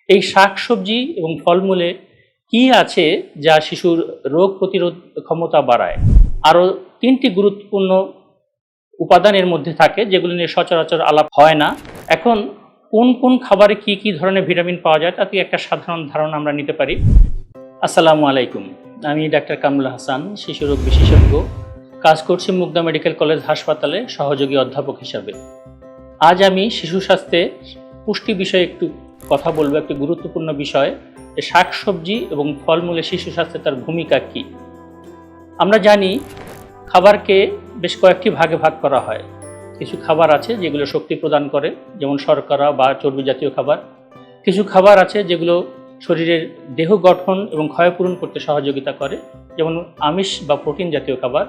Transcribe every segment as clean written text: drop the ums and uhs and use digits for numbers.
এই শাকসবজি এবং ফলমূলে কি আছে যা শিশুর রোগ প্রতিরোধ ক্ষমতা বাড়ায়? আরও 3টি গুরুত্বপূর্ণ উপাদানের মধ্যে থাকে যেগুলো নিয়ে সচরাচর আলাপ হয় না। এখন কোন কোন খাবারে কি কি ধরনের ভিটামিন পাওয়া যায় তাতে একটা সাধারণ ধারণা আমরা নিতে পারি। আসসালামু আলাইকুম, আমি ডাক্তার কামরুল হাসান, শিশুরোগ বিশেষজ্ঞ, কাজ করছি মুগদা মেডিকেল কলেজ হাসপাতালে সহযোগী অধ্যাপক হিসাবে। আজ আমি শিশু স্বাস্থ্যে পুষ্টি বিষয়ে একটু কথা বলবো, একটি গুরুত্বপূর্ণ বিষয়, যে শাকসবজি এবং ফলমূলে শিশু স্বাস্থ্যে তার ভূমিকা কী। আমরা জানি খাবারকে বেশ কয়েকটি ভাগে ভাগ করা হয়। কিছু খাবার আছে যেগুলো শক্তি প্রদান করে, যেমন শর্করা বা চর্বি জাতীয় খাবার। কিছু খাবার আছে যেগুলো শরীরের দেহ গঠন এবং ক্ষয়পূরণ করতে সহযোগিতা করে, যেমন আমিষ বা প্রোটিন জাতীয় খাবার।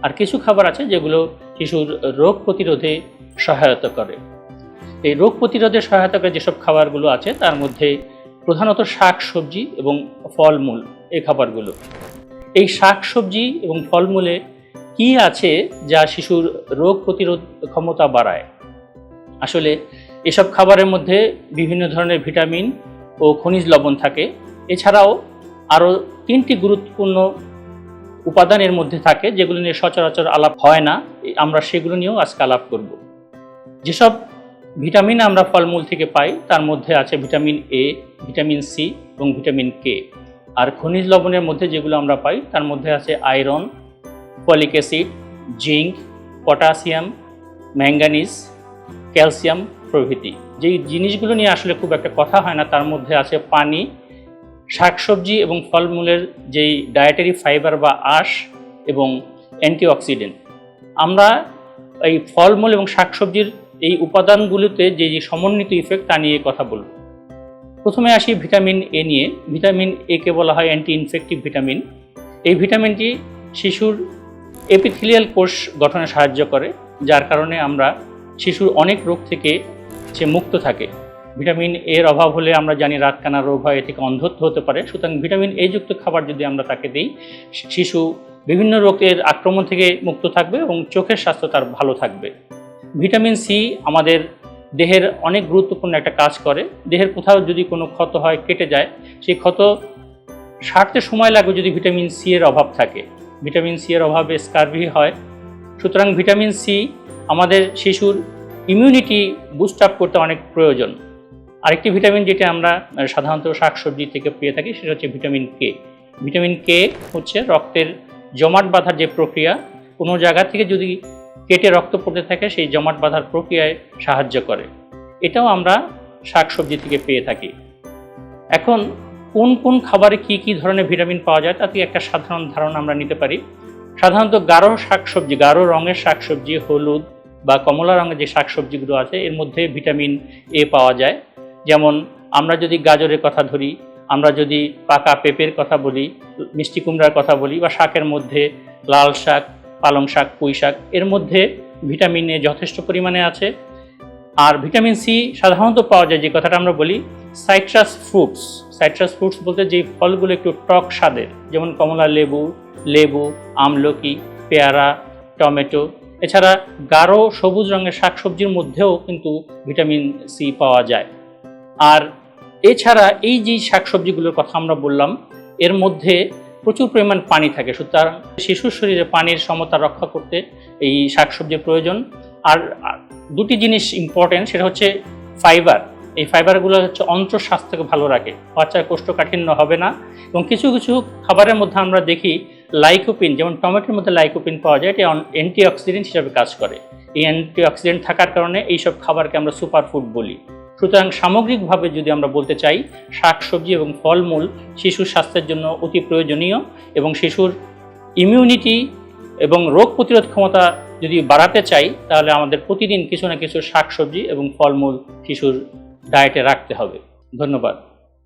আর কিছু খাবার আছে যেগুলো শিশুর রোগ প্রতিরোধে সহায়তা করে। এই রোগ প্রতিরোধে সহায়তা করে যেসব খাবারগুলো আছে তার মধ্যে প্রধানত শাক সবজি এবং ফলমূল, এই খাবারগুলো। এই শাক সবজি এবং ফলমূলে কি আছে যা শিশুর রোগ প্রতিরোধ ক্ষমতা বাড়ায়? আসলে এসব খাবারের মধ্যে বিভিন্ন ধরনের ভিটামিন ও খনিজ লবণ থাকে। এছাড়াও আরও 3টি গুরুত্বপূর্ণ উপাদানের মধ্যে থাকে যেগুলো নিয়ে সচরাচর আলাপ হয় না, আমরা সেগুলো নিয়েও আজকে আলাপ করব। যেসব ভিটামিন আমরা ফলমূল থেকে পাই তার মধ্যে আছে ভিটামিন এ, ভিটামিন সি এবং ভিটামিন কে। আর খনিজ লবণের মধ্যে যেগুলো আমরা পাই তার মধ্যে আছে iron, folic acid, zinc, potassium, manganese, calcium প্রভৃতি। যেই জিনিসগুলো নিয়ে আসলে খুব একটা কথা হয় না তার মধ্যে আছে পানি, শাকসবজি এবং ফলমূলের যেই ডায়েটারি ফাইবার বা আঁশ এবং অ্যান্টিঅক্সিডেন্ট। আমরা এই ফলমূল এবং শাকসবজির এই উপাদানগুলোতে যে সমন্বিত ইফেক্ট তা নিয়ে কথা বলব। প্রথমে আসি ভিটামিন এ নিয়ে। ভিটামিন একে বলা হয় অ্যান্টি ইনফেক্টিভ ভিটামিন। এই ভিটামিনটি শিশুর এপিথেলিয়াল কোষ গঠনে সাহায্য করে, যার কারণে আমরা শিশুর অনেক রোগ থেকে সে মুক্ত থাকে। ভিটামিন এর অভাব হলে আমরা জানি রাতকানা রোগ হয়, এ থেকে অন্ধত্ব হতে পারে। সুতরাং ভিটামিন এ যুক্ত খাবার যদি আমরা তাকে দিই, শিশু বিভিন্ন রোগের আক্রমণ থেকে মুক্ত থাকবে এবং চোখের স্বাস্থ্য তার ভালো থাকবে। ভিটামিন সি আমাদের দেহের অনেক গুরুত্বপূর্ণ একটা কাজ করে। দেহের কোথাও যদি কোনো ক্ষত হয়, কেটে যায়, সেই ক্ষত সারতে সময় লাগবে যদি ভিটামিন সি এর অভাব থাকে। ভিটামিন সি এর অভাবে স্কারভি হয়। সুতরাং ভিটামিন সি আমাদের শিশুর ইমিউনিটি বুস্ট আপ করতে অনেক প্রয়োজন। আরেকটি ভিটামিন যেটা আমরা সাধারণত শাকসবজি থেকে পেয়ে থাকি সেটা হচ্ছে ভিটামিন কে। ভিটামিন কে হচ্ছে রক্তের জমাট বাঁধার যে প্রক্রিয়া, কোনো জায়গা থেকে যদি কেটে রক্ত পড়তে থাকে সেই জমাট বাঁধার প্রক্রিয়ায় সাহায্য করে। এটাও আমরা শাকসবজি থেকে পেয়ে থাকি। এখন কোন কোন খাবারে কি কি ধরনের ভিটামিন পাওয়া যায় তাতে একটা সাধারণ ধারণা আমরা নিতে পারি। সাধারণত গাঢ় শাকসবজি, গাঢ় রঙের শাকসবজি, হলুদ বা কমলা রঙের যে শাকসবজিগুলো আছে এর মধ্যে ভিটামিন এ পাওয়া যায়। যেমন আমরা যদি গাজরের কথা ধরি, আমরা যদি পাকা পেঁপের কথা বলি, মিষ্টি কুমড়ার কথা বলি, বা শাকের মধ্যে লাল শাক, পালং শাক, পুঁই শাক, এর মধ্যে ভিটামিন এ যথেষ্ট পরিমাণে আছে। আর ভিটামিন সি সাধারণত পাওয়া যায়, যে কথাটা আমরা বলি, সাইট্রাস ফ্রুটস। সাইট্রাস ফ্রুটস বলতে যে ফলগুলো একটু টক স্বাদের, যেমন কমলা লেবু, আমলকি, পেয়ারা, টমেটো। এছাড়া গাঢ় সবুজ রঙের শাকসবজির মধ্যেও কিন্তু ভিটামিন সি পাওয়া যায়। আর এছাড়া এই যে শাকসবজিগুলোর কথা আমরা বললাম এর মধ্যে প্রচুর পরিমাণ পানি থাকে। সুতরাং শিশুর শরীরে পানির সমতা রক্ষা করতে এই শাকসবজির প্রয়োজন। আর 2টি জিনিস ইম্পর্টেন্ট, সেটা হচ্ছে ফাইবার। এই ফাইবারগুলো হচ্ছে অন্ত্রস্বাস্থ্যকে ভালো রাখে, বাচ্চার কোষ্ঠকাঠিন্য হবে না। এবং কিছু কিছু খাবারের মধ্যে আমরা দেখি লাইকোপিন, যেমন টমেটোর মধ্যে লাইকোপিন পাওয়া যায়, এটি অ্যান্টিঅক্সিডেন্ট হিসাবে কাজ করে। এই অ্যান্টিঅক্সিডেন্ট থাকার কারণে এইসব খাবারকে আমরা সুপারফুড বলি। সুতরাং সামগ্রিকভাবে যদি আমরা বলতে চাই, শাকসবজি এবং ফলমূল শিশুর স্বাস্থ্যের জন্য অতি প্রয়োজনীয়, এবং শিশুর ইমিউনিটি এবং রোগ প্রতিরোধ ক্ষমতা যদি বাড়াতে চাই তাহলে আমাদের প্রতিদিন কিছু না কিছু শাকসবজি এবং ফলমূল শিশুর ডায়েটে রাখতে হবে। ধন্যবাদ।